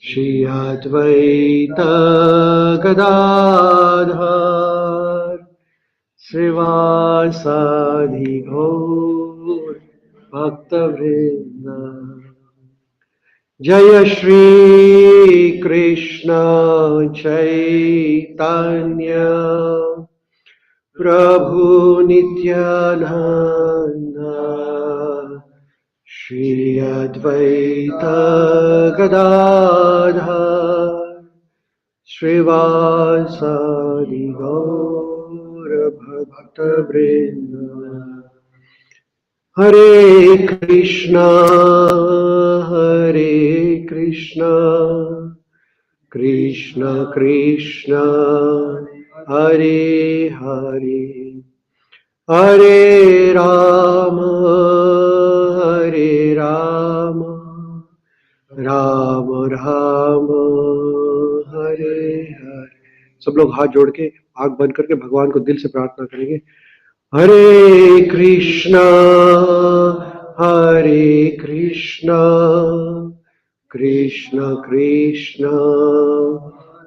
Shri Advaita Gadadhar Srivasadi Gaur Bhaktavrinda. Jaya Shri Krishna Chaitanya Prabhu Nityananda Shri Advaita Gadadhar Srivasadi Gaur Bhaktavrinda. Hare Krishna, Hare Krishna, Krishna Krishna, Hare Hare, Hare Rama, Hare Rama, Rama Rama, Hare Hare. सब लोग हाथ जोड़ के आंख बंद करके भगवान को दिल से प्रार्थना करेंगे. Hare Krishna, Hare Krishna, Krishna Krishna,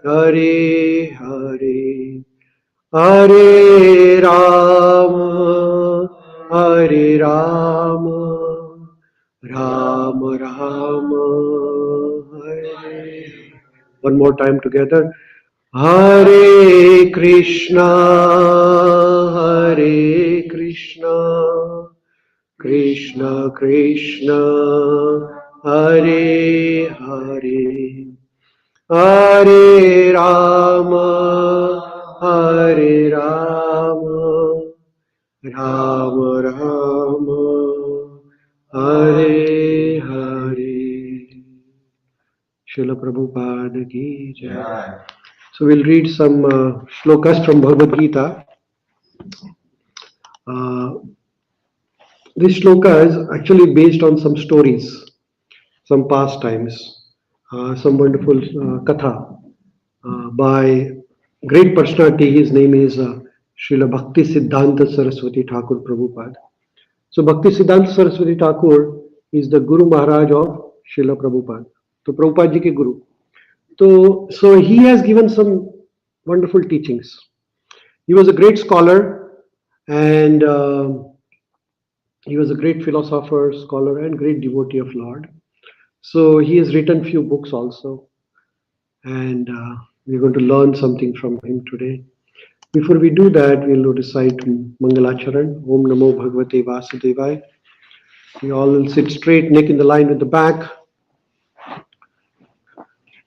Hare Hare, Hare Rama, Hare Rama, Rama Rama, Hare. One more time together. Hare Krishna, Hare Krishna, Krishna Krishna, Hare Hare, Hare Rama, Hare Rama, Rama Rama, Hare Hare. Srila Prabhupada ki jai. So we'll read some shlokas from Bhagavad Gita. This shloka is actually based on some stories, some pastimes, some wonderful katha by great personality. His name is Srila Bhaktisiddhanta Sarasvati Thakur Prabhupada. So Bhaktisiddhanta Saraswati Thakur is the Guru Maharaj of Srila Prabhupada. So Prabhupada ji ke Guru. So he has given some wonderful teachings. He was a great scholar and he was a great philosopher, scholar and great devotee of Lord. So he has written few books also and we're going to learn something from him today. Before we do that, we'll recite Mangalacharan, Om Namo Bhagavate Vasudevaya. We all will sit straight, neck in the line with the back.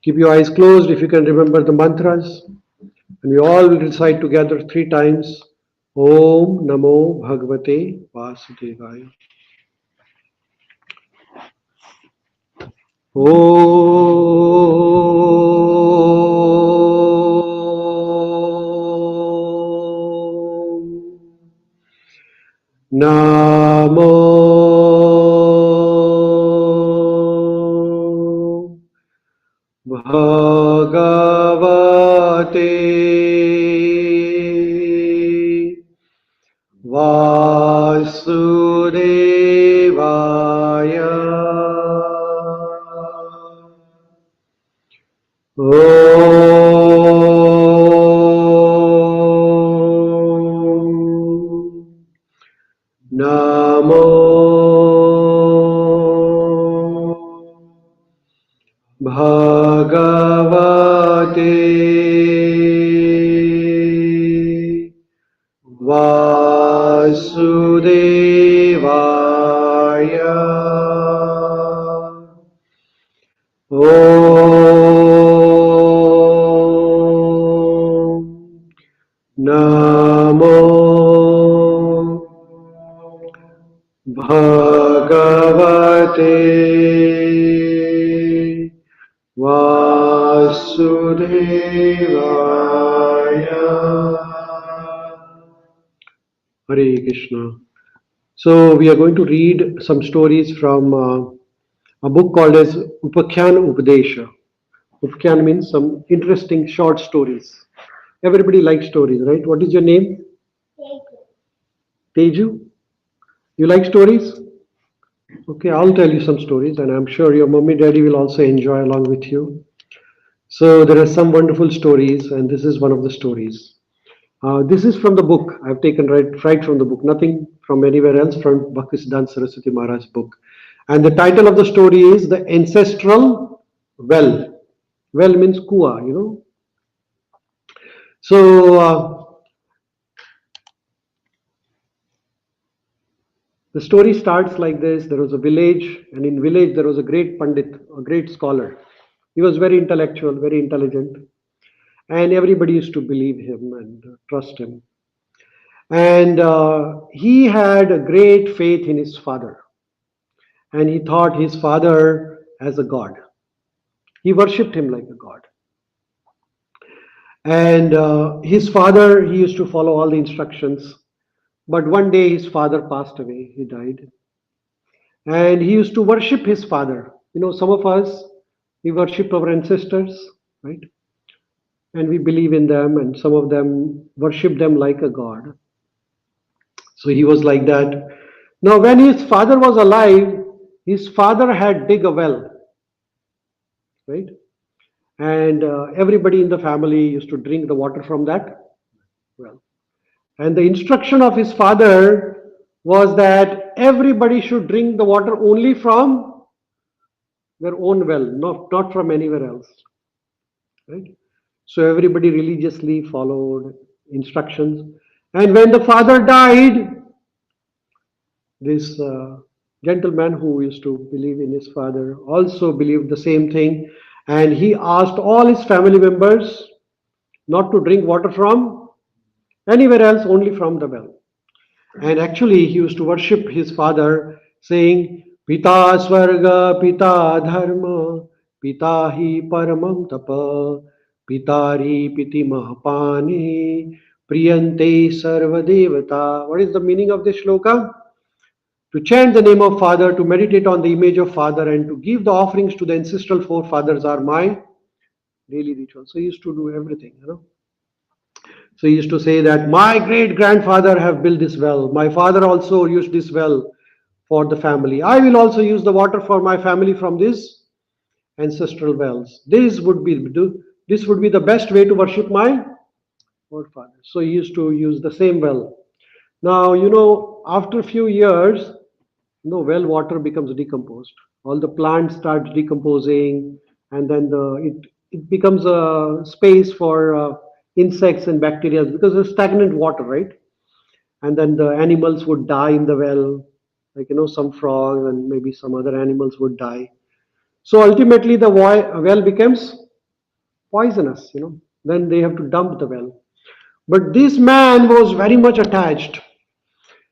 Keep your eyes closed if you can remember the mantras. And we all will recite together 3 times. Om Namo Bhagavate Vasudevaya. Om Namo Bhagavate Vasudevaya. Om Namo Bhagavate Vasudevaya. Om Namo Bhagavate Vasudevaya. Hare Krishna. So we are going to read some stories from a book called as Upakhyana Upadesha. Upakhyana means some interesting short stories. Everybody likes stories, right? What is your name? Teju. You like stories? Okay, I'll tell you some stories and I'm sure your mommy daddy will also enjoy along with you. So there are some wonderful stories, and this is one of the stories. This is from the book. I've taken right from the book, nothing from anywhere else, from Bhaktisiddhanta Saraswati Maharaj's book. And the title of the story is The Ancestral Well. Well means kua, you know. So the story starts like this. There was a village, and in village there was a great pandit, a great scholar. He was very intellectual, very intelligent, and everybody used to believe him and trust him. And he had a great faith in his father, and he thought his father as a god. He worshipped him like a god. And his father, he used to follow all the instructions. But one day his father passed away, he died. And he used to worship his father. You know, some of us, we worship our ancestors, right? And we believe in them, and some of them worship them like a god. So he was like that. Now, when his father was alive, his father had dug a well, right? And everybody in the family used to drink the water from that well. And the instruction of his father was that everybody should drink the water only from their own well, not from anywhere else, right? So everybody religiously followed instructions. And when the father died, this gentleman who used to believe in his father also believed the same thing, and he asked all his family members not to drink water from anywhere else, only from the well. And actually he used to worship his father, saying Pita Swarga, Pita Dharma, Pita hi Paramam Tapa, Pitari Piti Mahapani, Priyante Sarva Devata. What is the meaning of this shloka? To chant the name of Father, to meditate on the image of Father, and to give the offerings to the ancestral forefathers are my daily ritual. So he used to do everything, you know. So he used to say that my great grandfather have built this well. My father also used this well for the family. I will also use the water for my family from these ancestral wells. This would be the best way to worship my forefather. So he used to use the same well. Now, you know, after a few years, well water becomes decomposed. All the plants start decomposing, and then it becomes a space for insects and bacteria because it's stagnant water, right? And then the animals would die in the well, like some frogs and maybe some other animals would die. So ultimately, the well becomes poisonous. Then they have to dump the well. But this man was very much attached.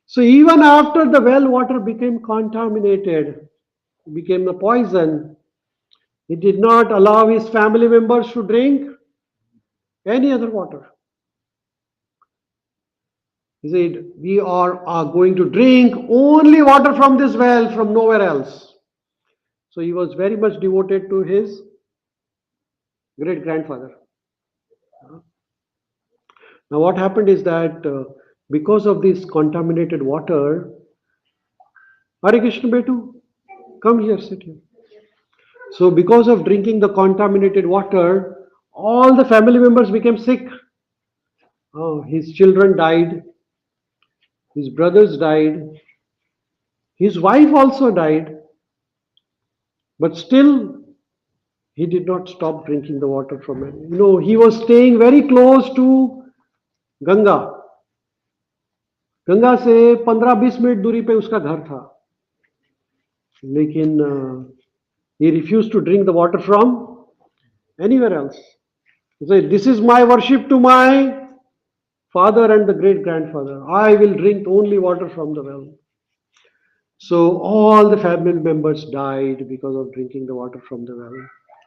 So even after the well water became contaminated, became a poison, he did not allow his family members to drink any other water. He said, we are going to drink only water from this well, from nowhere else. So he was very much devoted to his great grandfather. Now what happened is that because of this contaminated water, Hare Krishna Betu, come here, sit here. So because of drinking the contaminated water, all the family members became sick. His children died, his brothers died, his wife also died, but still he did not stop drinking the water from it. He was staying very close to Ganga. Ganga से 15-20 minute दूरी पे उसका घर था, लेकिन he refused to drink the water from anywhere else. He said, this is my worship to my father and the great grandfather. I will drink only water from the well. So all the family members died because of drinking the water from the well.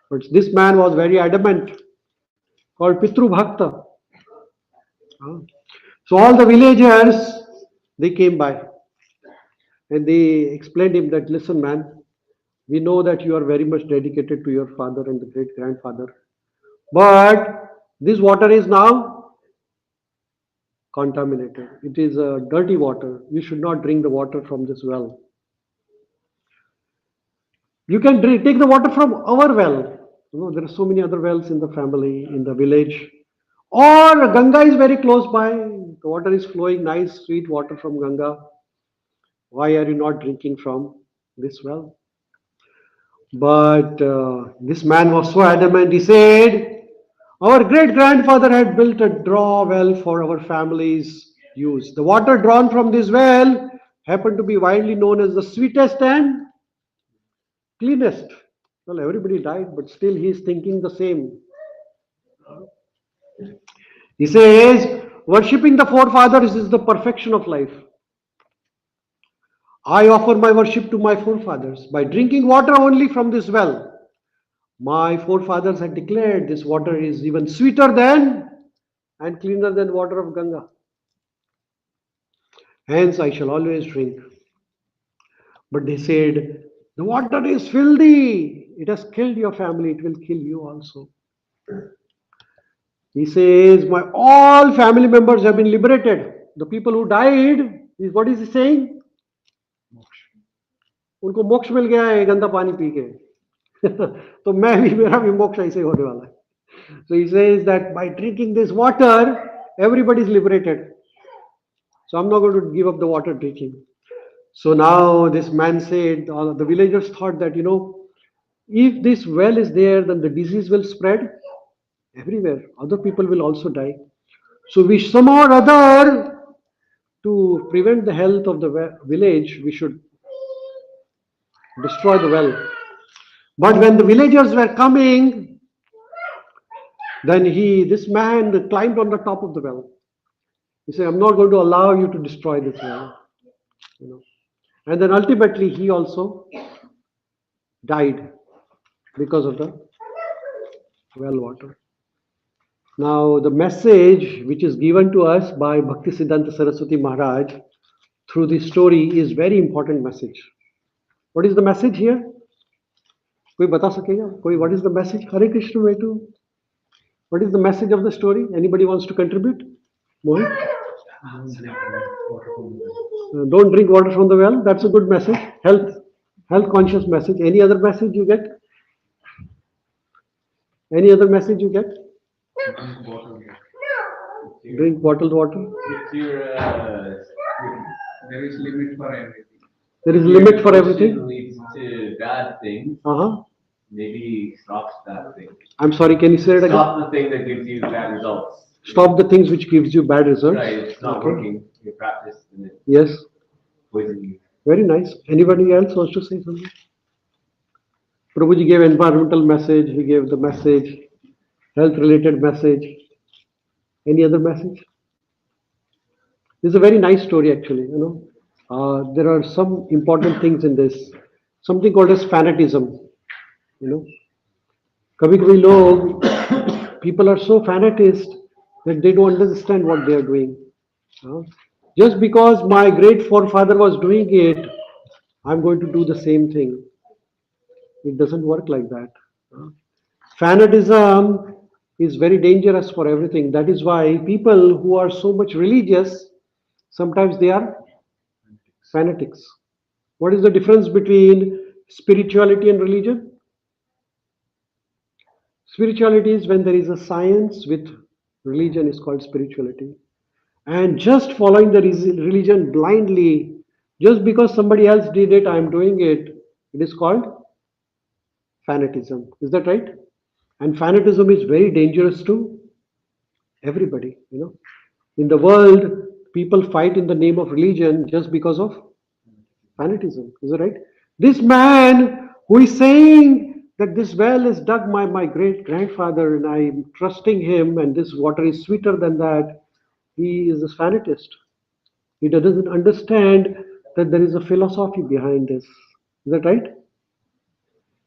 But this man was very adamant, called Pitru Bhakta. So all the villagers, they came by and they explained him that, listen man, we know that you are very much dedicated to your father and the great grandfather, but this water is now contaminated. It is dirty water. You should not drink the water from this well. You can take the water from our well. There are so many other wells in the family, in the village. Or Ganga is very close by. The water is flowing, nice, sweet water from Ganga. Why are you not drinking from this well? But this man was so adamant. He said, our great grandfather had built a draw well for our family's use. The water drawn from this well happened to be widely known as the sweetest and cleanest. Well, everybody died, but still he is thinking the same. He says, worshipping the forefathers is the perfection of life. I offer my worship to my forefathers by drinking water only from this well. My forefathers had declared this water is even sweeter than and cleaner than water of Ganga. Hence, I shall always drink. But they said, the water is filthy. It has killed your family. It will kill you also. He says, my all family members have been liberated. The people who died, what is he saying? उनको मोक्ष मिल गया है गंदा पानी P के तो मैं भी मेरा भी मोक्ष ऐसे होने वाला है. So he says that by drinking this water, everybody is liberated. So I'm not going to give up the water drinking. So now this man said, the villagers thought that, if this well is there, then the disease will spread everywhere. Other people will also die. So we somehow or other, to prevent the health of the village, we should destroy the well. But when the villagers were coming, then this man climbed on the top of the well. He said, I'm not going to allow you to destroy this well. And then ultimately he also died because of the well water. Now the message which is given to us by Bhaktisiddhanta Saraswati Maharaj through this story is very important message. What is the message here? कोई बता सकेगा? कोई what is the message? Hare Krishna Vetu. What is the message of the story? Anybody wants to contribute? Mohit? Don't drink water from the well. That's a good message. Health conscious message. Any other message you get? Any other message you get? Drink bottled water. There is limit for everything. There is limit for everything. Leads to bad things. Maybe stops that thing. I'm sorry. Can you say it again? Stop the thing that gives you bad results. Stop the things which gives you bad results. Right. It's not working. You practice and it Yes. poisons you. Very nice. Anybody else wants to say something? Prabhuji gave environmental message. He gave the message, health-related message. Any other message? This is a very nice story, actually. There are some important things in this. Something called as fanatism. कभी-कभी लोग, people are so fanatist that they don't understand what they are doing. Just because my great forefather was doing it, I'm going to do the same thing. It doesn't work like that. Fanatism is very dangerous for everything. That is why people who are so much religious, sometimes they are fanatics. What is the difference between spirituality and religion? Spirituality is when there is a science with religion is called spirituality. And just following the religion blindly, just because somebody else did it, I am doing it, it is called fanatism. Is that right? And fanatism is very dangerous to everybody. In the world, people fight in the name of religion just because of fanatism. Is that right? This man who is saying that this well is dug by my great grandfather and I'm trusting him and this water is sweeter than that, he is a fanatist. He doesn't understand that there is a philosophy behind this. Is that right?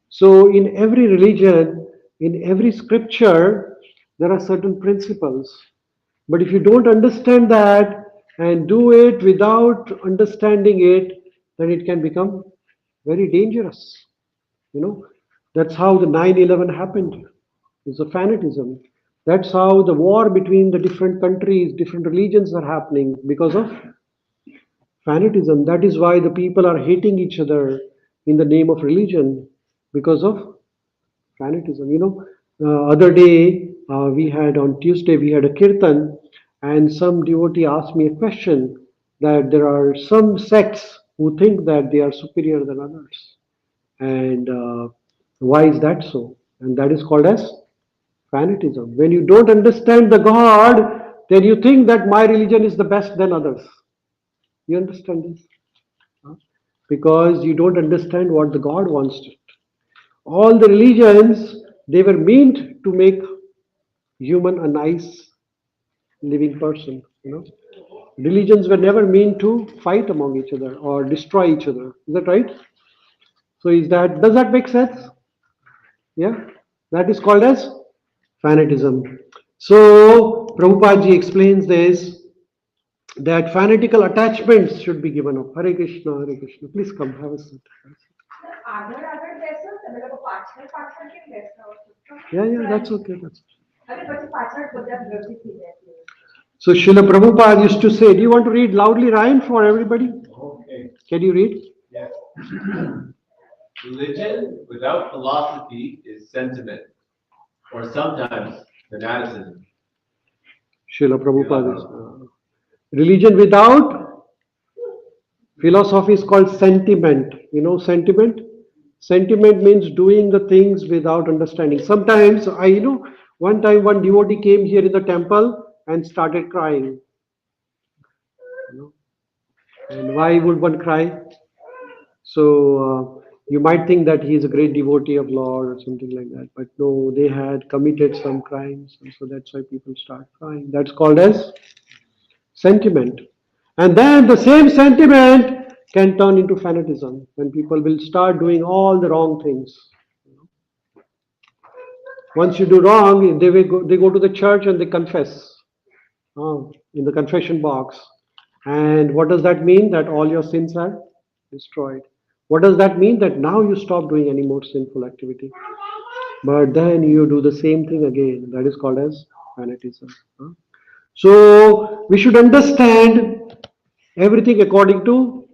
So in every religion, in every scripture, there are certain principles. But if you don't understand that and do it without understanding it, then it can become very dangerous. That's how the 9/11 happened. It's a fanatism. That's how the war between the different countries, different religions are happening because of fanatism. That is why the people are hating each other in the name of religion because of Fanatism. Other day, we had on Tuesday, we had a kirtan, and some devotee asked me a question that there are some sects who think that they are superior than others. And why is that so? And that is called as fanatism. When you don't understand the God, then you think that my religion is the best than others. You understand this? Huh? Because you don't understand what the God wants to. All the religions, they were meant to make human a nice living person. Religions were never meant to fight among each other or destroy each other. Is that right? So does that make sense? Yeah, that is called as fanatism. So Prabhupada ji explains this, that fanatical attachments should be given up. Hare Krishna, Hare Krishna. Please come, have a seat. Yeah, that's okay. So Srila Prabhupada used to say, do you want to read loudly, Ryan, for everybody? Okay. Can you read? Yes. Religion without philosophy is sentiment, or sometimes fanaticism. Srila Prabhupada. Religion without philosophy is called sentiment. Sentiment? Sentiment means doing the things without understanding. Sometimes, one time one devotee came here in the temple and started crying. And why would one cry? So you might think that he is a great devotee of Lord or something like that, but no, they had committed some crimes, and so that's why people start crying. That's called as sentiment. And then the same sentiment can turn into fanatism when people will start doing all the wrong things. Once you do wrong, they go to the church and they confess in the confession box. And what does that mean? That all your sins are destroyed. What does that mean? That now you stop doing any more sinful activity. But then you do the same thing again. That is called as fanatism. So we should understand everything according to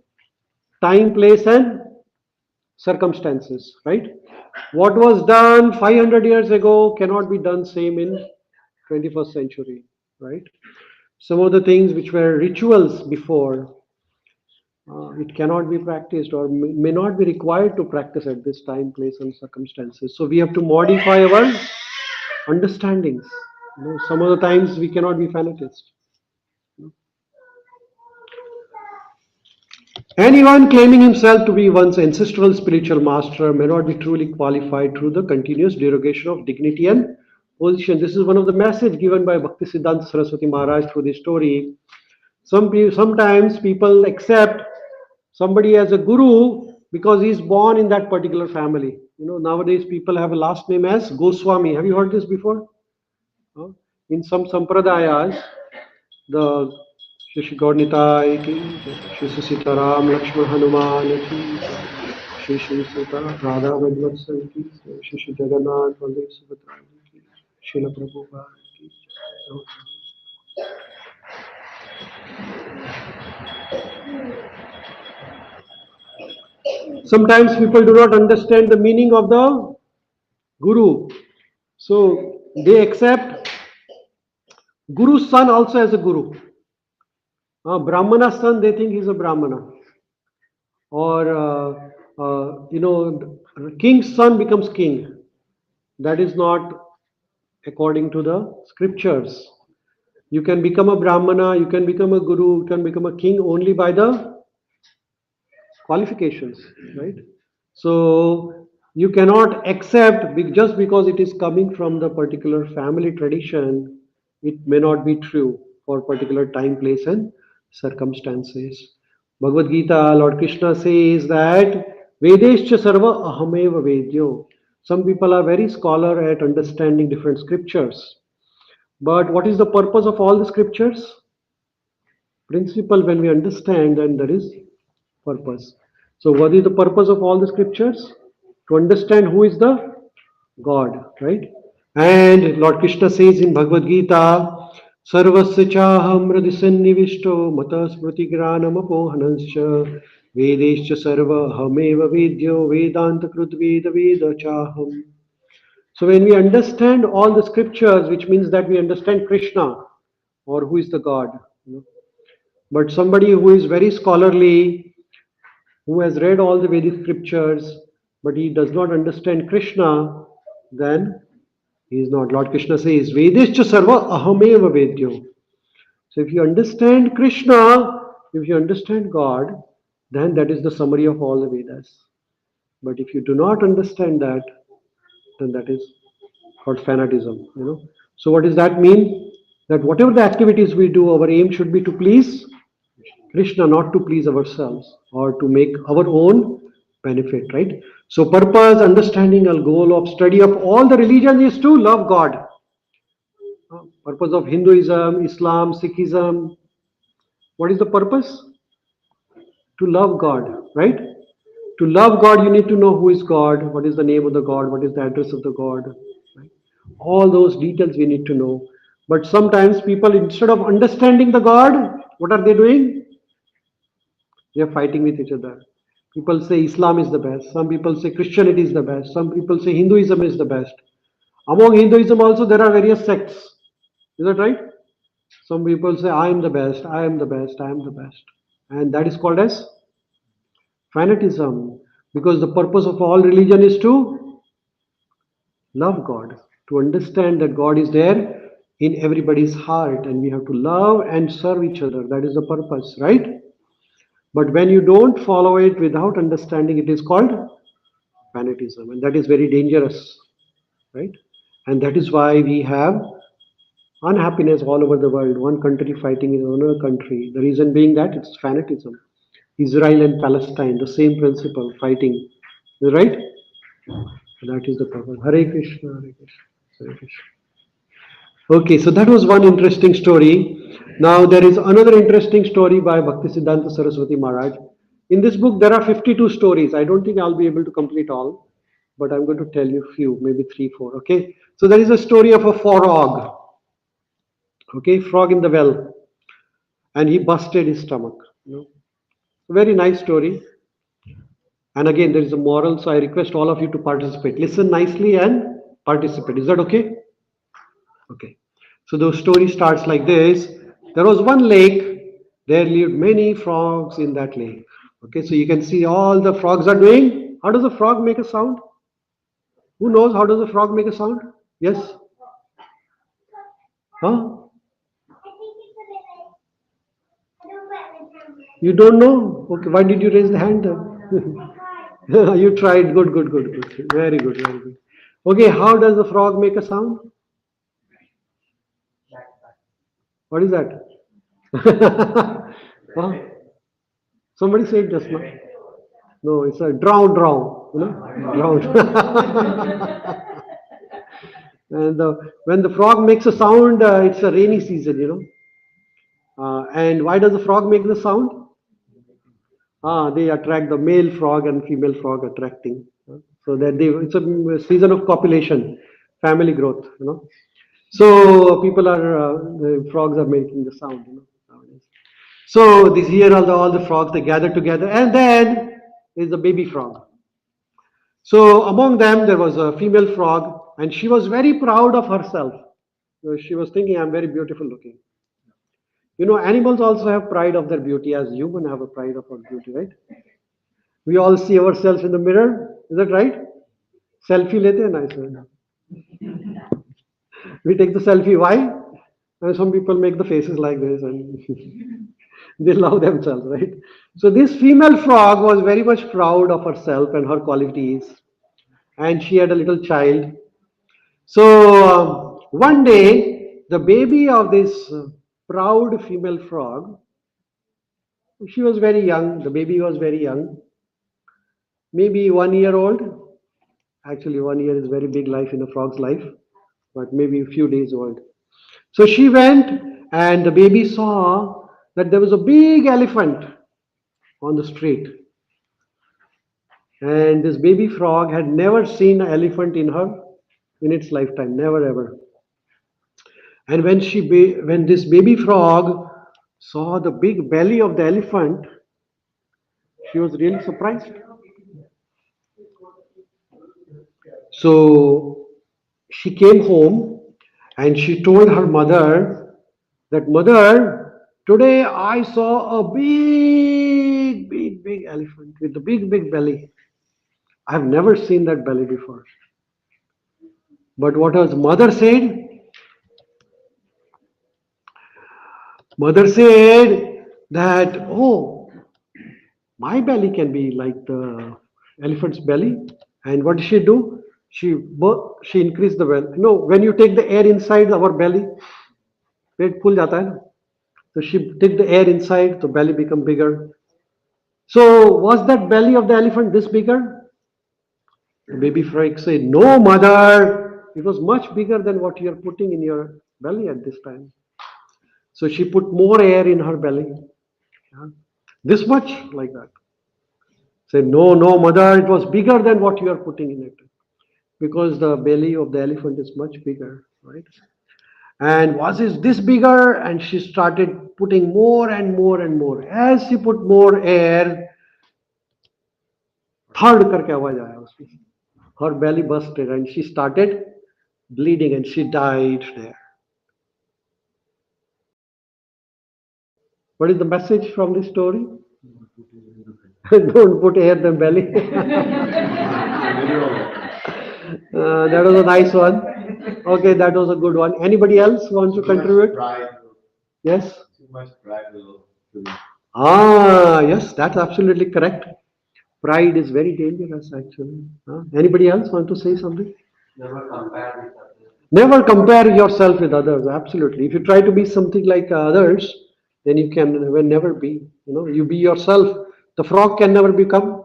time, place, and circumstances, right? What was done 500 years ago cannot be done same in 21st century, right? Some of the things which were rituals before, it cannot be practiced or may not be required to practice at this time, place, and circumstances. So we have to modify our understandings. Some of the times we cannot be fanatists. Anyone claiming himself to be one's ancestral spiritual master may not be truly qualified through the continuous derogation of dignity and position. This is one of the message given by Bhaktisiddhanta Sarasvati Maharaj through this story. Sometimes people accept somebody as a guru because he's born in that particular family. Nowadays people have a last name as Goswami. Have you heard this before? In some sampradayas, the Shri Gaurnitai ki, Shri Sitaram Lakshman Hanuman ki, Shri Sita Radha Vadvatsal ki, Shri Jagannath Valdev Subhadra ki, Srila Prabhupada ki. Sometimes people do not understand the meaning of the guru. So they accept Guru's son also as a guru. Brahmana's son, they think he's a Brahmana. Or, king's son becomes king. That is not according to the scriptures. You can become a Brahmana, you can become a guru, you can become a king only by the qualifications, right? So you cannot accept just because it is coming from the particular family tradition, it may not be true for particular time, place, and circumstances. Bhagavad Gita, Lord Krishna says that Vedescha sarva ahameva vedyo. Some people are very scholar at understanding different scriptures. But what is the purpose of all the scriptures? Principle, when we understand, then there is purpose. So what is the purpose of all the scriptures? To understand who is the God, right? And Lord Krishna says in Bhagavad Gita, Sarvasya chaham hridisannivishto mata smriti granam apohananscha vedescha sarva hameva vedyo vedanta krut veda veda chaham. So when we understand all the scriptures, which means that we understand Krishna or who is the God. But somebody who is very scholarly, who has read all the Vedic scriptures, but he does not understand Krishna, then he is not. Lord Krishna says, Vedescha sarva ahameva vedyo. So if you understand Krishna, if you understand God, then that is the summary of all the Vedas. But if you do not understand that, then that is called fanatism. So what does that mean? That whatever the activities we do, our aim should be to please Krishna, not to please ourselves or to make our own benefit, right? So purpose, understanding, and goal of study of all the religion is to love God. Purpose of Hinduism, Islam, Sikhism. What is the purpose? To love God, right? To love God, you need to know who is God, what is the name of the God, what is the address of the God. Right? All those details we need to know. But sometimes people, instead of understanding the God, what are they doing? They are fighting with each other. People say Islam is the best. Some people say Christianity is the best. Some people say Hinduism is the best. Among Hinduism also there are various sects. Is that right? Some people say I am the best, I am the best, I am the best. And that is called as fanatism. Because the purpose of all religion is to love God. To understand that God is there in everybody's heart and we have to love and serve each other. That is the purpose, right? But when you don't follow it without understanding, it is called fanatism, and that is very dangerous, right? And that is why we have unhappiness all over the world, one country fighting in another country. The reason being that it's fanatism. Israel and Palestine, the same principle, fighting, right? That is the problem. Hare Krishna, Hare Krishna, Hare Krishna. Okay, so that was one interesting story. Now there is another interesting story by Bhaktisiddhanta Saraswati Maharaj. In this book there are 52 stories. I don't think I'll be able to complete all, but I'm going to tell you a few, maybe 3, 4. Okay, so there is a story of a frog. Okay, frog in the well, and he busted his stomach. Very nice story. And again, there is a moral, so I request all of you to participate. Listen nicely and participate. Is that okay? Okay. So the story starts like this. There was one lake. There lived many frogs in that lake. Okay, so you can see all the frogs are doing. How does a frog make a sound? Who knows how does a frog make a sound? Yes? Huh? You don't know? Okay, why did you raise the hand then? You tried. Good, good, good, good. Very good, very good. Okay, how does the frog make a sound? What is that? Huh? Somebody said just now. No, it's a drown, drown. And when the frog makes a sound, it's a rainy season. And why does the frog make the sound? They attract the male frog and female frog attracting. So that it's a season of copulation, family growth. So people the frogs are making the sound, nowadays. So this here all the frogs, they gather together, and then there's a baby frog. So among them there was a female frog, and she was very proud of herself. She was thinking, I'm very beautiful looking. Animals also have pride of their beauty, as humans have a pride of our beauty, right? We all see ourselves in the mirror, is that right? Selfie lete hain nice. We take the selfie. Why? And some people make the faces like this and they love themselves, right? So this female frog was very much proud of herself and her qualities, and she had a little child. So one day, the baby of this proud female frog, she was very young. The baby was very young, maybe 1 year old. Actually, 1 year is very big life in a frog's life, but maybe a few days old. So she went, and the baby saw that there was a big elephant on the street. And this baby frog had never seen an elephant in its lifetime, never ever. And when this baby frog saw the big belly of the elephant, she was really surprised. So she came home and she told her mother that, "Mother, today I saw a big elephant with a big belly. I've never seen that belly before." But what her mother said? Mother said that, "Oh, my belly can be like the elephant's belly." And what did she do? She increased the belly. No, when you take the air inside our belly, पेट फूल जाता है ना. So she took the air inside, the belly become bigger. So was that belly of the elephant this bigger? The baby frog said, "No, mother. It was much bigger than what you are putting in your belly at this time." So she put more air in her belly. Yeah. This much like that. Say, "No, no, mother, it was bigger than what you are putting in it." Because the belly of the elephant is much bigger, right? And was it this bigger? And she started putting more and more and more. As she put more air, third करके आवाज आया उसमें. Her belly busted and she started bleeding and she died there. What is the message from this story? Don't put air in the belly. That was a nice one. Okay, that was a good one. Anybody else wants to contribute? Pride. Yes? Too much pride will kill you. Yes, that's absolutely correct. Pride is very dangerous, actually. Anybody else want to say something? Never compare with others. Never compare yourself with others. Absolutely. If you try to be something like others, then you will never be. You be yourself. The frog can never become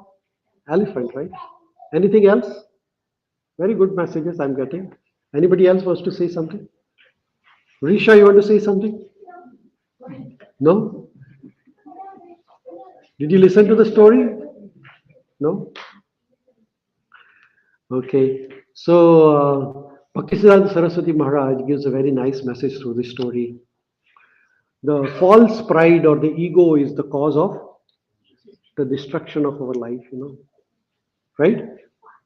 elephant, right? Anything else? Very good messages I'm getting. Anybody else wants to say something? Risha, you want to say something? No? Did you listen to the story? No? Okay. So, Bhaktisiddhanta Saraswati Maharaj gives a very nice message through this story. The false pride or the ego is the cause of the destruction of our life, right?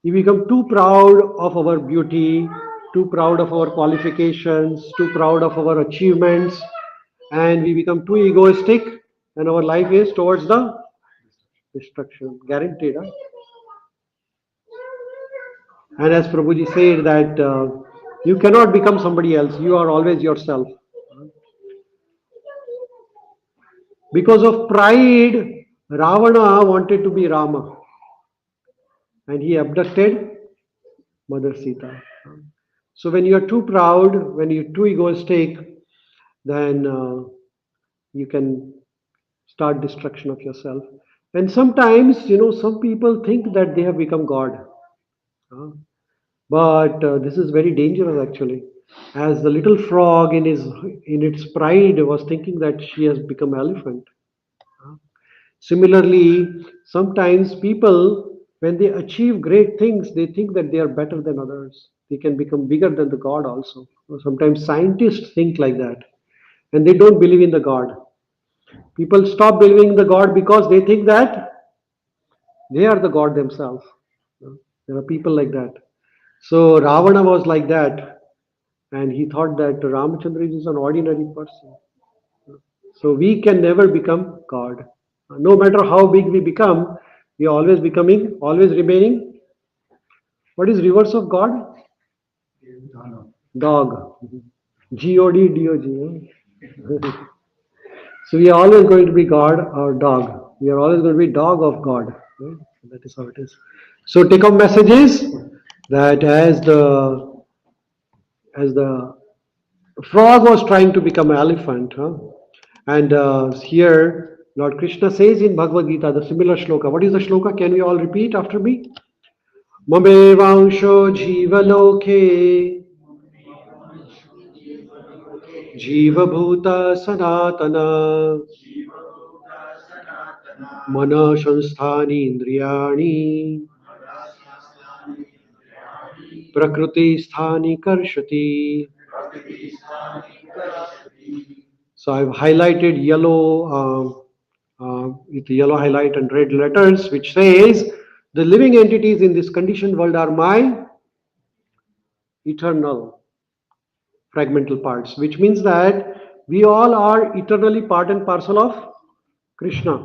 We become too proud of our beauty, too proud of our qualifications, too proud of our achievements, and we become too egoistic, and our life is towards the destruction, guaranteed. Huh? And as Prabhuji said that you cannot become somebody else, you are always yourself. Because of pride, Ravana wanted to be Rama, and he abducted Mother Sita. So when you are too proud, when you're too egoistic, then you can start destruction of yourself. And sometimes, some people think that they have become God. But this is very dangerous actually. As the little frog in its pride was thinking that she has become elephant. Similarly, sometimes people, when they achieve great things, they think that they are better than others. They can become bigger than the God also. Sometimes scientists think like that, and they don't believe in the God. People stop believing in the God because they think that they are the God themselves. There are people like that. So Ravana was like that, and he thought that Ramachandra is an ordinary person. So we can never become God. No matter how big we become, we are always becoming, always remaining. What is reverse of God? Dog. G-O-D, D-O-G. So we are always going to be God or dog. We are always going to be dog of God. Right? That is how it is. So take home message is that as the frog was trying to become an elephant, and here Lord Krishna says in Bhagavad Gita the similar shloka. What is the shloka? Can we all repeat after me? Mamevansho jivaloke jiva bhuta sanatana mana shanstani indriyani prakriti sthani karshati. So I've highlighted yellow with yellow highlight and red letters, which says the living entities in this conditioned world are my eternal fragmental parts, which means that we all are eternally part and parcel of Krishna.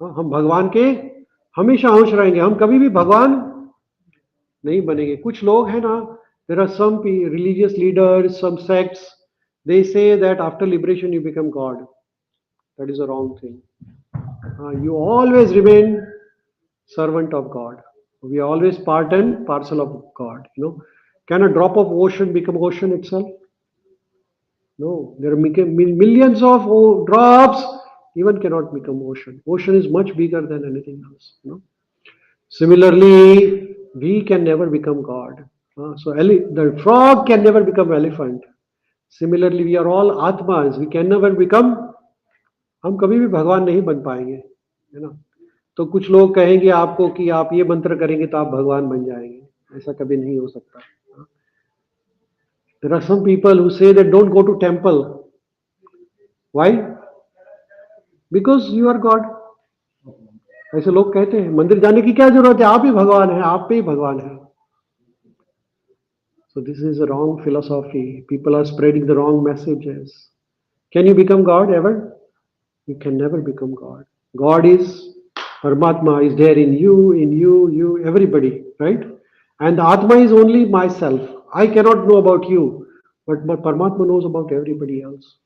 हम भगवान के हमेशा अंश रहेंगे, हम कभी भी भगवान नहीं बनेंगे. कुछ लोग हैं ना, there are some religious leaders, some sects, they say that after liberation you become God. That is a wrong thing. You always remain servant of God. We are always part and parcel of God. Can a drop of ocean become ocean itself? No, there are millions of drops, even cannot become ocean. Ocean is much bigger than anything else. Similarly, we can never become God. So the frog can never become elephant. Similarly, we are all Atmas. We can never become. हम कभी भी भगवान नहीं बन पाएंगे, है ना. तो कुछ लोग कहेंगे आपको कि आप ये मंत्र करेंगे तो आप भगवान बन जाएंगे. ऐसा कभी नहीं हो सकता. There are some people who say that don't go to temple. Why? Because you are God. ऐसे लोग कहते हैं मंदिर जाने की क्या जरूरत है, आप ही भगवान हैं, आप पे ही भगवान है. So this is a wrong philosophy. People are spreading the wrong messages. Can you become God ever? You can never become God. God is, Paramatma is there in you, everybody, right? And the Atma is only myself. I cannot know about you, but Paramatma knows about everybody else.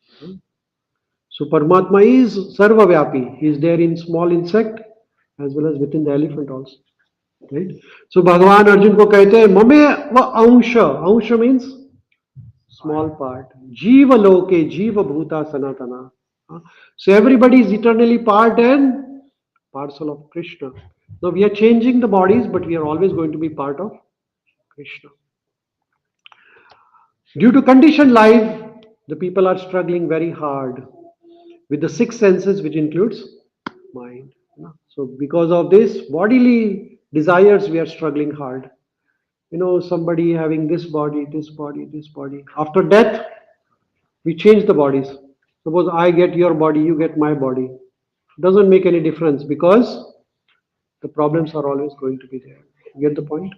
So Paramatma is Sarvavyapi. He is there in small insect as well as within the elephant also. Right? So Bhagavan Arjun ko कहते हैं ममे व अंश means small part. Jiva loke, jiva bhuta sanatana. So everybody is eternally part and parcel of Krishna. Now we are changing the bodies, but we are always going to be part of Krishna. Due to conditioned life, the people are struggling very hard with the six senses, which includes mind. So because of this bodily desires, we are struggling hard. Somebody having this body, this body, this body. After death, we change the bodies. Suppose I get your body, you get my body. Doesn't make any difference because the problems are always going to be there. You get the point?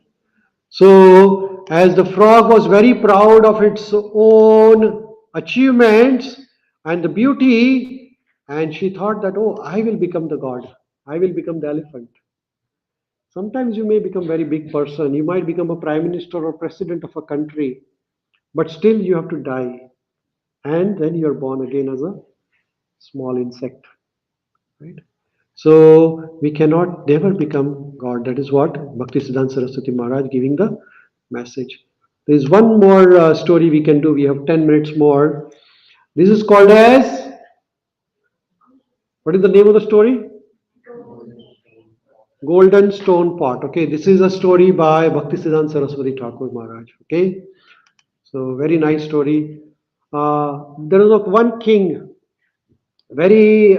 So, as the frog was very proud of its own achievements and the beauty, and she thought that, oh, I will become the god. I will become the elephant. Sometimes you may become a very big person. You might become a prime minister or president of a country, but still you have to die. And then you are born again as a small insect. Right? So we cannot never become God. That is what Bhaktisiddhanta Saraswati Maharaj giving the message. There is one more story we can do. We have 10 minutes more. This is called as, what is the name of the story? Golden Stone Pot. Okay, this is a story by Bhaktisiddhanta Saraswati Thakur Maharaj. Okay, so very nice story. There was one king, very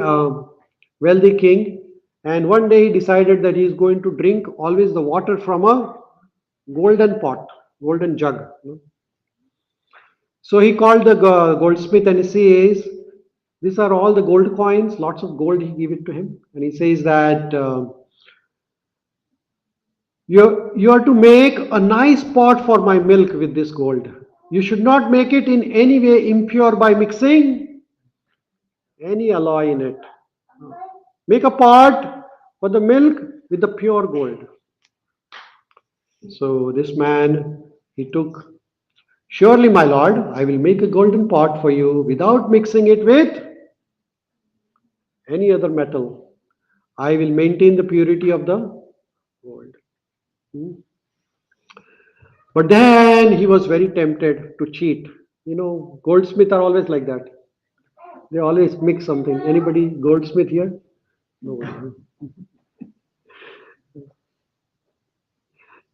wealthy king, and one day he decided that he is going to drink always the water from a golden pot, golden jug. So he called the goldsmith and he says, these are all the gold coins, lots of gold. He gave it to him, and he says that you are to make a nice pot for my milk with this gold. You should not make it in any way impure by mixing any alloy in it. Make a pot for the milk with the pure gold. So this man, he took, surely my lord, I will make a golden pot for you without mixing it with any other metal. I will maintain the purity of the gold. But then he was very tempted to cheat. Goldsmiths are always like that. They always mix something. Anybody goldsmith here? No.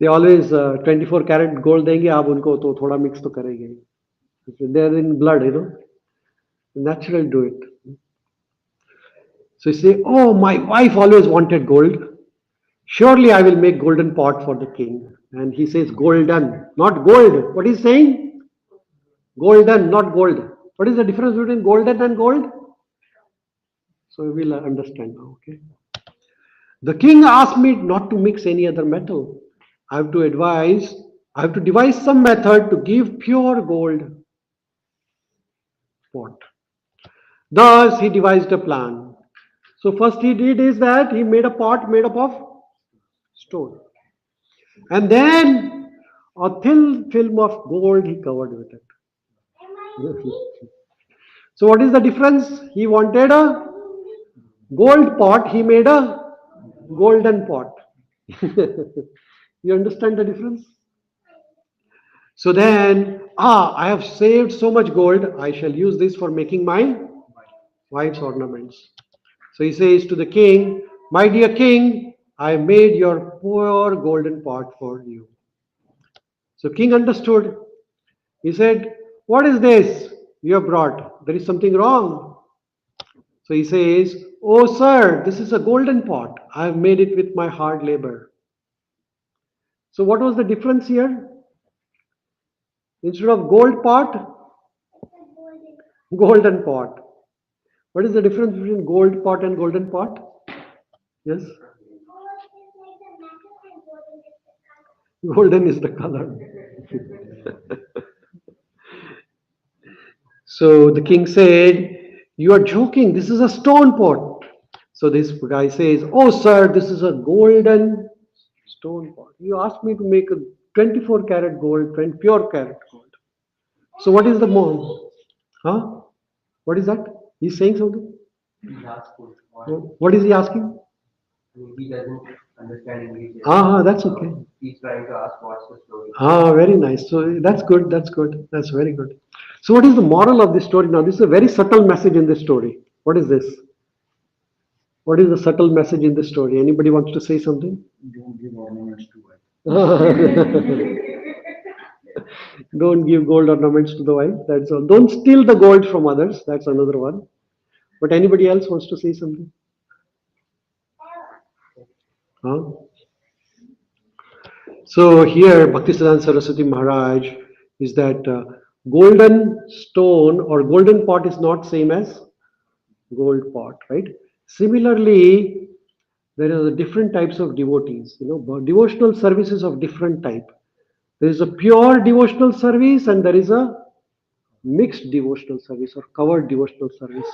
They always 24 karat gold देंगे, आप उनको तो थोड़ा mix तो करेंगे. They're in blood, Natural do it. So you say, oh, my wife always wanted gold. Surely I will make golden pot for the king. And he says golden, not gold. What is he saying? Golden, not gold. What is the difference between golden and gold? So we will understand now, okay? The king asked me not to mix any other metal. I have to advise, I have to devise some method to give pure gold pot. Thus, he devised a plan. So first he did is that he made a pot made up of stone. And then a thin film of gold he covered with it. So what is the difference? He wanted a gold pot, he made a golden pot. You understand the difference? So then, I have saved so much gold, I shall use this for making my wife's ornaments. So he says to the king, my dear king, I made your poor golden pot for you. So king understood. He said, what is this you have brought? There is something wrong. So he says, oh sir, this is a golden pot. I have made it with my hard labor. So what was the difference here? Instead of gold pot, golden pot. What is the difference between gold pot and golden pot? Yes? Golden is the color. So the king said, you are joking, this is a stone pot. So this guy says, oh sir, this is a golden stone pot. You asked me to make a 24 karat gold, pure karat gold. So what is the more? Huh? What is that? He's saying something? He asked for What is he asking? He doesn't understand English. That's okay. He's trying to ask what's the story. Very nice. So that's good. That's good. That's very good. So what is the moral of this story? Now, this is a very subtle message in this story. What is this? What is the subtle message in this story? Anybody wants to say something? Don't give ornaments to wife. Don't give gold ornaments to the wife. That's all. Don't steal the gold from others. That's another one. But anybody else wants to say something? Huh? So here, Bhaktisiddhanta Saraswati Maharaj is that golden stone or golden pot is not same as gold pot, right? Similarly, there are different types of devotees, devotional services of different type. There is a pure devotional service and there is a mixed devotional service or covered devotional service.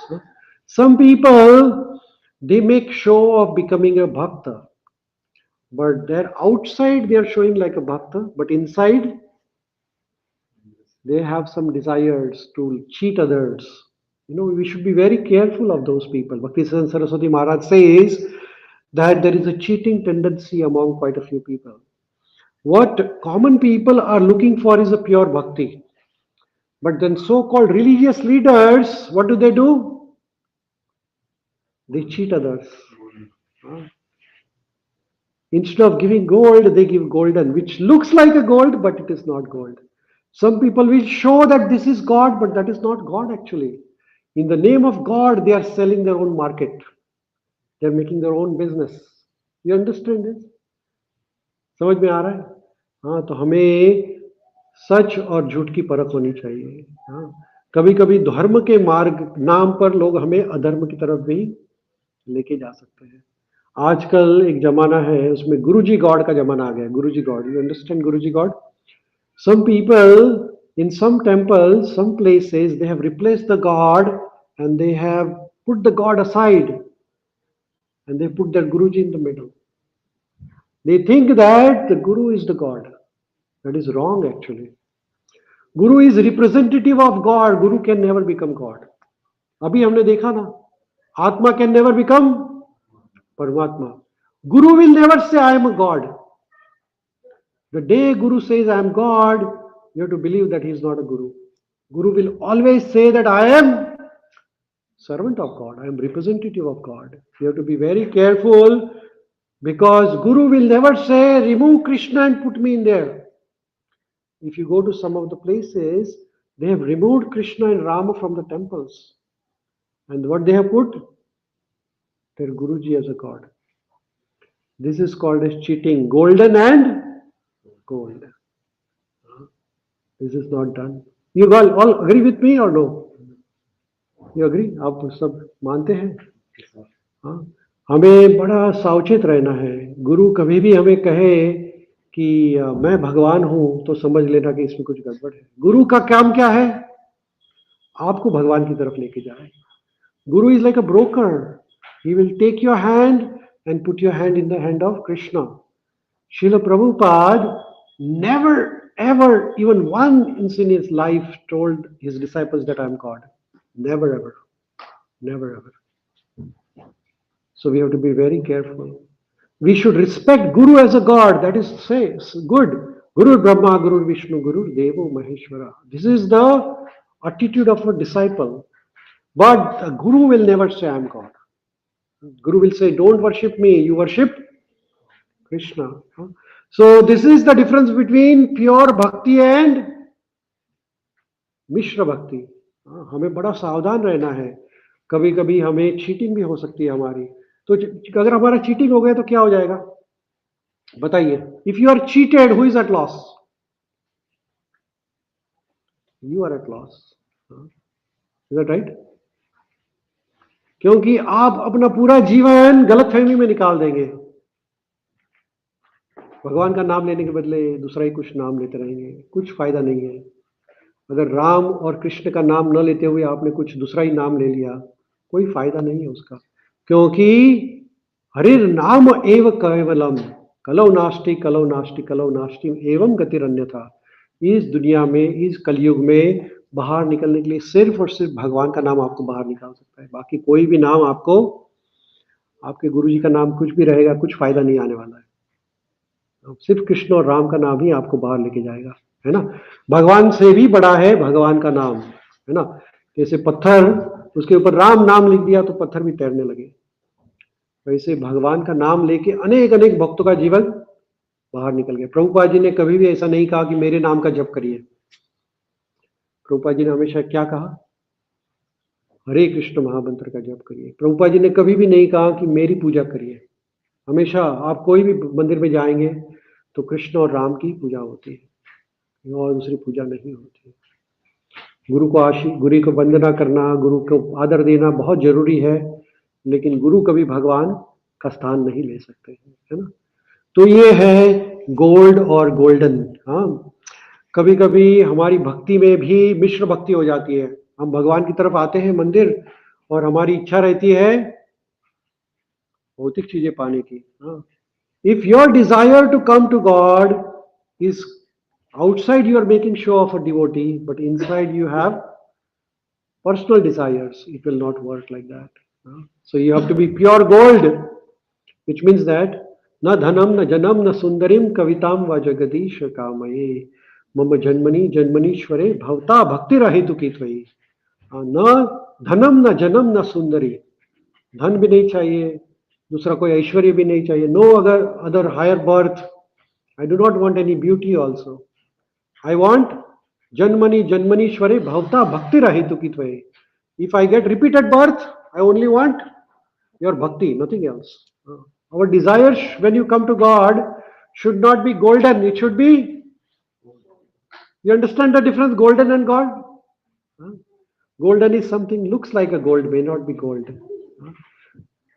Some people, they make show of becoming a bhakta, but they're outside they are showing like a bhakta, but inside they have some desires to cheat others. We should be very careful of those people. Bhaktisiddhanta Saraswati Maharaj says that there is a cheating tendency among quite a few people. What common people are looking for is a pure bhakti. But then so-called religious leaders, what do? They cheat others. Instead of giving gold, they give golden, which looks like a gold, but it is not gold. Some people will show that this is God, but that is not God actually. In the name of God, they are selling their own market. They are making their own business. You understand this? समझ में आ रहा है? हाँ, तो हमें सच और झूठ की परख होनी चाहिए. हाँ, कभी कभी धर्म के मार्ग नाम पर लोग हमें अधर्म की तरफ भी लेके जा सकते हैं. आजकल एक जमाना है, उसमें गुरुजी गॉड का जमाना आ गया. Guruji god, you understand Guruji god? Some people in some temples, some places, they have replaced the God and they have put the God aside and they put their Guruji in the middle. They think that the Guru is the God. That is wrong actually. Guru is representative of God. Guru can never become God. अभी हमने देखा ना, Atma can never become Paramatma. Guru will never say I am a God. The day Guru says I am God, you have to believe that he is not a Guru. Guru will always say that I am servant of God, I am representative of God. You have to be very careful because Guru will never say remove Krishna and put me in there. If you go to some of the places, they have removed Krishna and Rama from the temples. And what they have put? Their Guruji as a God. This is called as cheating. Golden and gold. This is not done. You all agree with me or no? You agree? आप सब मानते हैं? हाँ, हमें बड़ा सावचेत रहना है. गुरु कभी भी हमें कहे कि मैं भगवान हूं तो समझ लेना कि इसमें कुछ गड़बड़ है। गुरु का काम क्या है? आपको भगवान की तरफ लेके जाए। Guru is like a broker. He will take your hand and put your hand in the hand of Krishna. Srila Prabhupada never ever, even once in his life, told his disciples that I am God. Never ever. Never ever. So we have to be very careful. We should respect Guru as a God. That is say good. Guru Brahma, Guru Vishnu, Guru Devo Maheshwara. This is the attitude of a disciple. But the Guru will never say I am God. Guru will say, don't worship me, you worship Krishna. So this is the difference between pure bhakti and मिश्र भक्ति. हमें बड़ा सावधान रहना है. कभी कभी हमें cheating भी हो सकती है हमारी. तो अगर हमारा चीटिंग हो गया तो क्या हो जाएगा बताइए. If you are cheated, who is at loss? You are at loss. Is that right? क्योंकि आप अपना पूरा जीवन गलतफहमी में निकाल देंगे. भगवान का नाम लेने के बदले दूसरा ही कुछ नाम लेते रहेंगे, कुछ फायदा नहीं है. अगर राम और कृष्ण का नाम न लेते हुए आपने कुछ दूसरा ही नाम ले लिया, कोई फायदा नहीं है उसका. क्योंकि हरिर नाम एव केवलम कलौ नास्ति कलौ नास्ति कलौ नास्ति एवं गतिरन्यथा. इस दुनिया में, इस कलयुग में बाहर निकलने के लिए सिर्फ और सिर्फ भगवान का नाम आपको बाहर निकाल सकता है. बाकी कोई भी नाम आपको, आपके गुरु जी का नाम कुछ भी रहेगा, कुछ फायदा नहीं आने वाला है. सिर्फ कृष्ण और राम का नाम ही आपको बाहर लेके जाएगा, है ना. भगवान से भी बड़ा है भगवान का नाम, है ना. जैसे पत्थर, उसके ऊपर राम नाम लिख दिया तो पत्थर भी तैरने लगे. वैसे भगवान का नाम लेके अनेक अनेक भक्तों का जीवन बाहर निकल गया. प्रभुपाद जी ने कभी भी ऐसा नहीं कहा कि मेरे नाम का जप करिए. प्रभुपाद जी ने हमेशा क्या कहा? हरे कृष्ण महामंत्र का जप करिए. प्रभुपाद जी ने कभी भी नहीं कहा कि मेरी पूजा करिए. हमेशा आप कोई भी मंदिर में जाएंगे तो कृष्ण और राम की पूजा होती है और दूसरी पूजा नहीं होती. गुरु को गुरु को वंदना करना, गुरु को आदर देना बहुत जरूरी है, लेकिन गुरु कभी भगवान का स्थान नहीं ले सकते हैं, है ना. तो ये है गोल्ड और गोल्डन. हाँ, कभी कभी हमारी भक्ति में भी मिश्र भक्ति हो जाती है. हम भगवान की तरफ आते हैं मंदिर और हमारी इच्छा रहती है भौतिक चीजें पाने की. If your desire to come to God is outside, you are making show of a devotee, but inside you have personal desires. It will not work like that. So you have to be pure gold, which means that na dhanam na janam na sundarim kavitam va jagadish kamaye mama janmani janmanishware bhavta bhakti rahetu kitvayi. ना धनम ना जनम ना सुंदरी. धन भी नहीं चाहिए, दूसरा कोई ऐश्वर्य भी नहीं चाहिए. No other higher birth. I do not want any beauty also. I want Janmani Janmanishware Bhavta Bhakti Rahitu Kitvaye. If I get repeated birth, I only want your bhakti, nothing else. Our desires when you come to God should not be golden, it should be. You understand the difference, golden and God? Golden is something looks like a gold, may not be gold.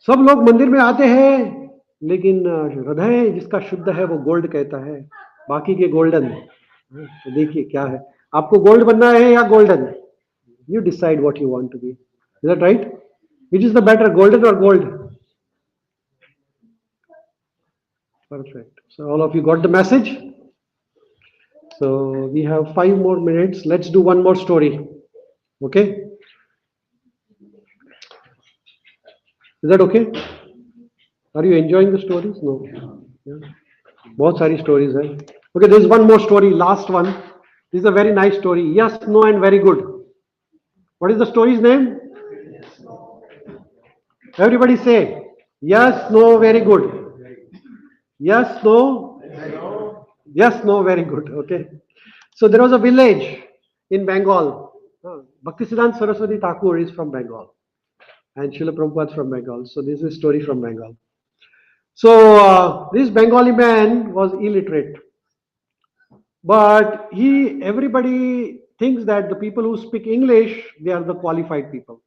सब लोग मंदिर में आते हैं, लेकिन हृदय जिसका शुद्ध है वो गोल्ड कहता है, बाकी के गोल्डन. तो देखिए क्या है, आपको गोल्ड बनना है या golden? You decide what you want to be. Is that right? Which is the better, golden और gold? Perfect. So all of you got the message. So we have 5 more minutes. Let's do one more story. Okay? Is that okay? Are you enjoying the stories? No. Yeah. बहुत सारी stories है. Okay, there is one more story, last one. This is a very nice story. Yes, no, and very good. What is the story's name? Everybody say yes, no, very good. Yes, no. Yes, no, very good. Okay. So there was a village in Bengal. Bhaktisiddhanta Sarasvati Thakura is from Bengal, and Srila Prabhupada from Bengal. So this is a story from Bengal. So this Bengali man was illiterate. But everybody thinks that the people who speak English, they are the qualified people.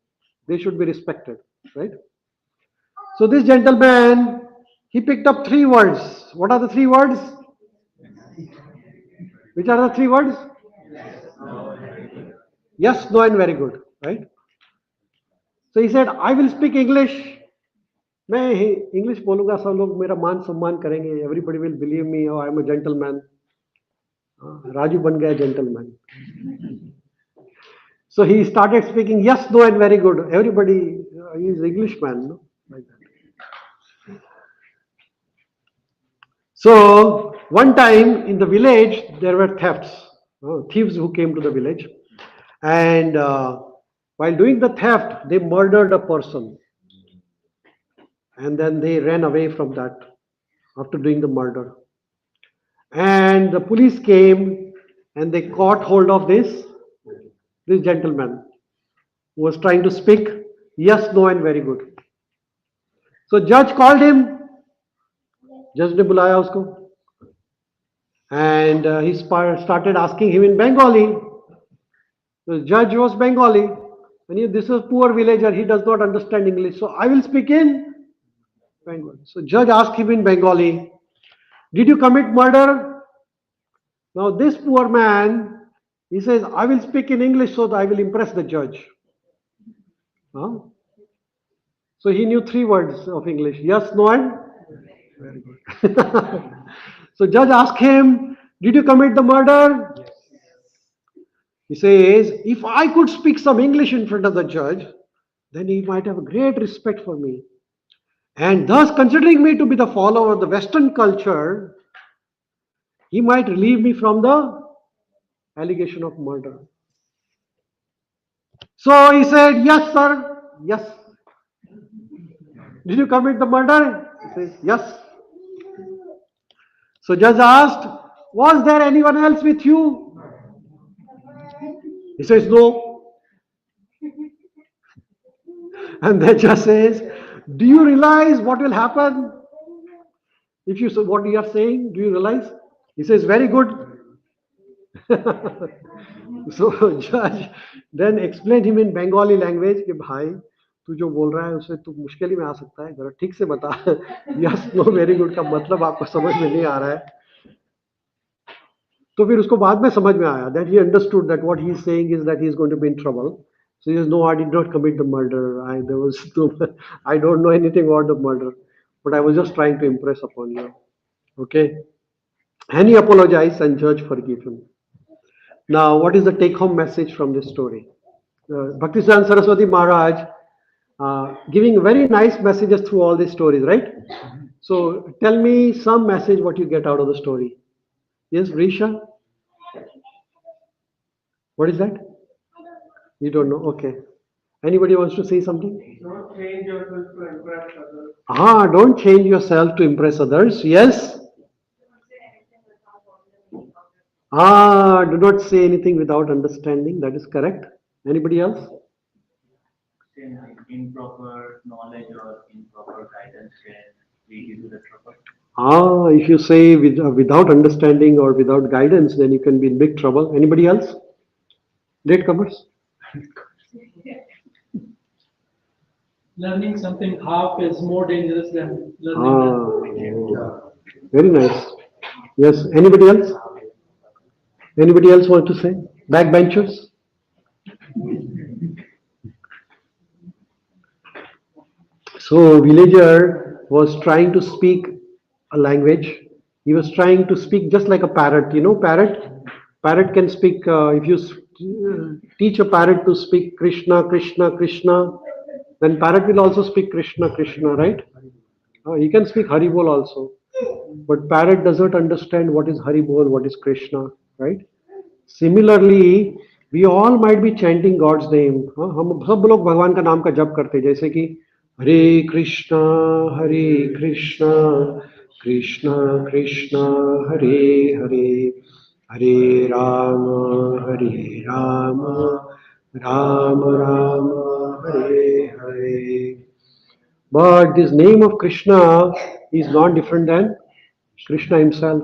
They should be respected, right? So this gentleman, he picked up 3 words. What are the 3 words? Which are the three words? Yes, no, and very good, right? So he said, I will speak English. मैं English बोलूंगा, सब लोग मेरा मान सम्मान करेंगे. Everybody will believe me. Oh, I'm a gentleman. Raju बन गया gentleman. So he started speaking yes, no, and very good. Everybody, he's Englishman, no? Like that. So one time in the village there were thefts, thieves who came to the village, and while doing the theft they murdered a person, and then they ran away from that after doing the murder. And the police came and they caught hold of this gentleman who was trying to speak yes, no, and very good. So judge called him. Judge ne bulaya usko, and he started asking him in Bengali. The judge was Bengali, and this is a poor villager. He does not understand English, so I will speak in Bengali. So judge asked him in Bengali, "Did you commit murder?" Now this poor man, he says, "I will speak in English so that I will impress the judge." Huh? So he knew three words of English: yes, no, and very good. So judge asked him, "Did you commit the murder?" Yes. He says, "If I could speak some English in front of the judge, then he might have a great respect for me. And thus, considering me to be the follower of the Western culture, he might relieve me from the allegation of murder." So he said, "Yes, sir, yes." "Did you commit the murder?" He says, "Yes." So judge asked, "Was there anyone else with you?" He says, "No." And the judge says, "Do you realize what will happen if you say what you are saying? Do you realize?" He says, "Very good." So judge then explained him in Bengali language कि भाई तू जो बोल रहा है उसे तू मुश्किल में आ सकता है, जरा ठीक से बता. Yes, no, very good का मतलब आपको समझ में नहीं आ रहा है. तो फिर उसको बाद में समझ में आया that he understood that what he is saying is that he is going to be in trouble. So he says, "No, I did not commit the murder. I don't know anything about the murder, but I was just trying to impress upon you." Okay. And he apologized and judge forgave him. Now, what is the take-home message from this story? Bhaktisiddhanta Saraswati Maharaj giving very nice messages through all these stories, right? So tell me some message what you get out of the story. Yes, Risha? What is that? You don't know? Okay. Anybody wants to say something? Don't change yourself to impress others. Don't change yourself to impress others. Yes. Do not say anything without understanding. That is correct. Anybody else? Improper knowledge or improper guidance can lead you to the trouble. If you say without understanding or without guidance, then you can be in big trouble. Anybody else? Latecomers? Learning something half is more dangerous than learning. Very nice. Yes. Anybody else? Anybody else want to say? Backbenchers? So villager was trying to speak a language. He was trying to speak just like a parrot. You know parrot? Parrot can speak. If you teach a parrot to speak Krishna, Krishna, Krishna, then parrot will also speak Krishna, Krishna, right? He can speak Haribol also. But parrot does not understand what is Haribol, what is Krishna, right? Similarly, we all might be chanting God's name. हम सब लोग भगवान का नाम का जप करते हैं, जैसे कि हरे Krishna Krishna Krishna Hare Hare Hare Ram Ram Ram Hare Hare. But this name of Krishna is not different than Krishna himself.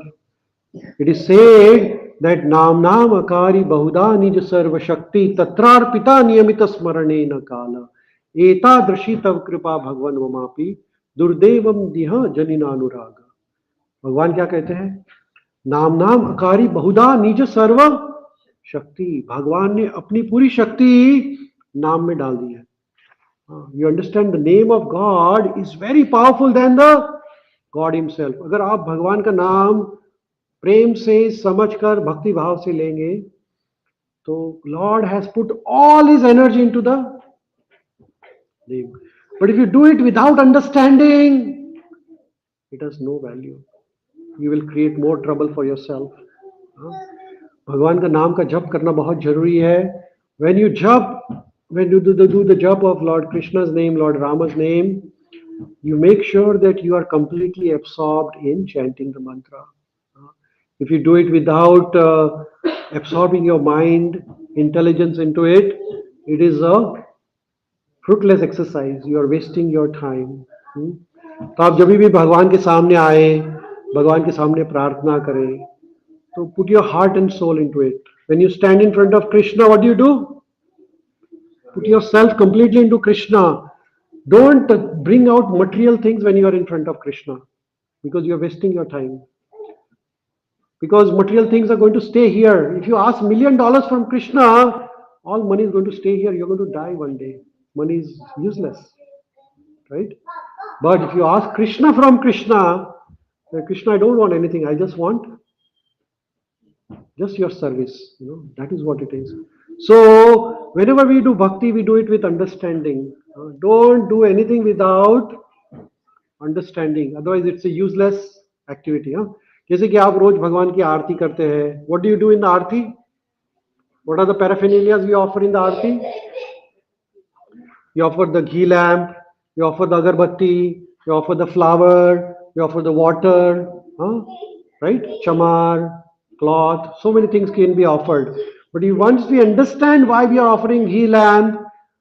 It is said that Nam Akari Bahuda Nij Sarva Shakti Tatrarpita Niyamita Smarane na Kala Eta Drashitav Kripa Bhagwan Vamapi Durdevam Diha Janina Anuraga. भगवान क्या कहते हैं? नाम नाम अकारी बहुधा निज सर्व शक्ति, भगवान ने अपनी पूरी शक्ति नाम में डाल दी है. You understand the name of God is very powerful than the God himself. अगर आप भगवान का नाम प्रेम से समझकर भक्ति भाव से लेंगे तो Lord has put all his energy into the name. But if you do it without understanding, it has no value. You will create more trouble for yourself. भगवान का नाम का जप करना बहुत जरूरी है. When you do the jap of Lord Krishna's name, Lord Rama's name, you make sure that you are completely absorbed in chanting the mantra. If you do it without absorbing your mind, intelligence into it, it is a fruitless exercise. You are wasting your time. तो आप जब भी भगवान के सामने आए, भगवान के सामने प्रार्थना करें, तो put your heart and soul into it. When you stand in front of Krishna, what do? Put yourself completely into Krishna. Don't bring out material things when you are in front of Krishna, because you are wasting your time. Because material things are going to stay here. If you ask $1 million from Krishna, all money is going to stay here. You're going to die one day. Money is useless, right? But if you ask Krishna from Krishna, Krishna, I don't want anything. I just want just your service. That is what it is. So whenever we do bhakti, we do it with understanding. Don't do anything without understanding. Otherwise, it's a useless activity. जैसे कि आप रोज भगवान की आरती करते हैं. What do you do in the Aarti? What are the paraphernalias we offer in the Aarti? You offer the ghee lamp, you offer the agarbatti, you offer the flower, you offer the water, right? Chamar, cloth, so many things can be offered. But once we understand why we are offering ghee lamp,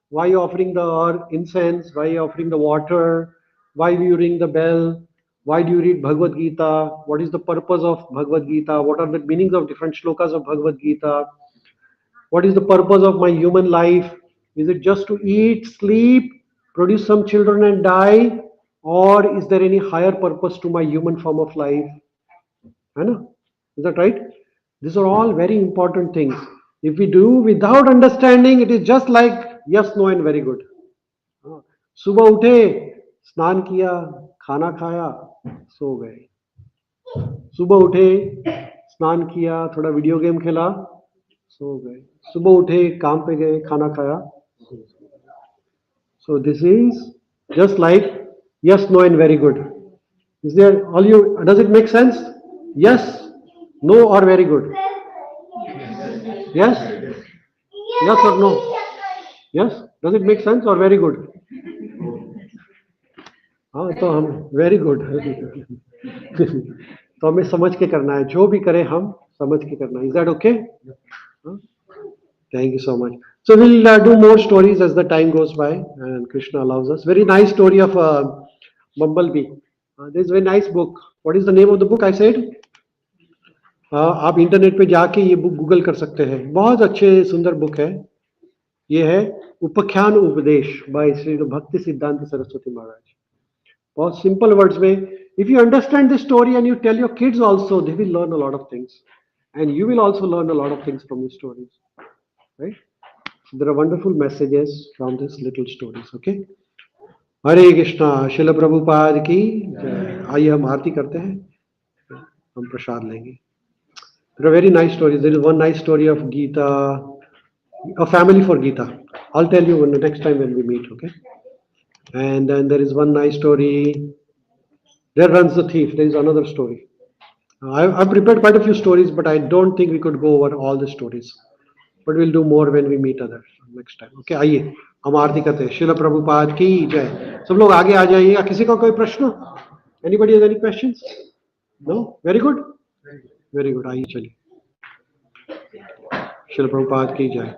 why you are offering the incense, why you are offering the water, why you ring the bell, why do you read Bhagavad Gita, what is the purpose of Bhagavad Gita, what are the meanings of different shlokas of Bhagavad Gita, what is the purpose of my human life? Is it just to eat, sleep, produce some children and die? Or is there any higher purpose to my human form of life? Is that right? These are all very important things. If we do without understanding, it is just like yes, no and very good. सुबह उठे, स्नान किया, खाना खाया, सो गए. सुबह उठे, स्नान किया, थोड़ा वीडियो गेम खेला, सो गए. सुबह उठे, काम पे गए, खाना खाया. So this is just like yes, no and very good. Is there all you? Does it make sense? Yes, no or very good? Yes? Yes or no? Yes? Does it make sense or very good? हाँ तो हम very good. तो हमें समझ के करना है, जो भी करें हम समझ के करना है. Is that okay? Thank you so much. So we'll do more stories as the time goes by and Krishna allows us. Very nice story of bumblebee. There's a very nice book. What is the name of the book? I said. आप internet पे जाके ये book Google कर सकते हैं. बहुत अच्छे सुंदर बुक है. ये है उपाख्यान उपदेश बाय श्री भक्तिसिद्धांत सरस्वती महाराज. बहुत सिंपल वर्ड्स में. If you understand this story and you tell your kids also, they will learn a lot of things, and you will also learn a lot of things from these stories, right? So there are wonderful messages from these little stories. Okay. हरे कृष्णा. श्रील प्रभुपाद की जय. आइए हम आरती करते हैं, हम प्रसाद लेंगे. There are very nice stories. There is one nice story of Gita, a family for Gita. I'll tell you the next time when we meet, okay? And then there is one nice story. There runs the thief. There is another story. I've prepared quite a few stories, but I don't think we could go over all the stories. But we'll do more when we meet others next time. Okay, आइए हम आरती करते हैं. श्रील प्रभुपाद की जय. सब लोग आगे आ जाइएगा. किसी का कोई प्रश्न? Anybody has any questions? No? Very good. Very good. आइए चलिए. श्रील प्रभुपाद की जय.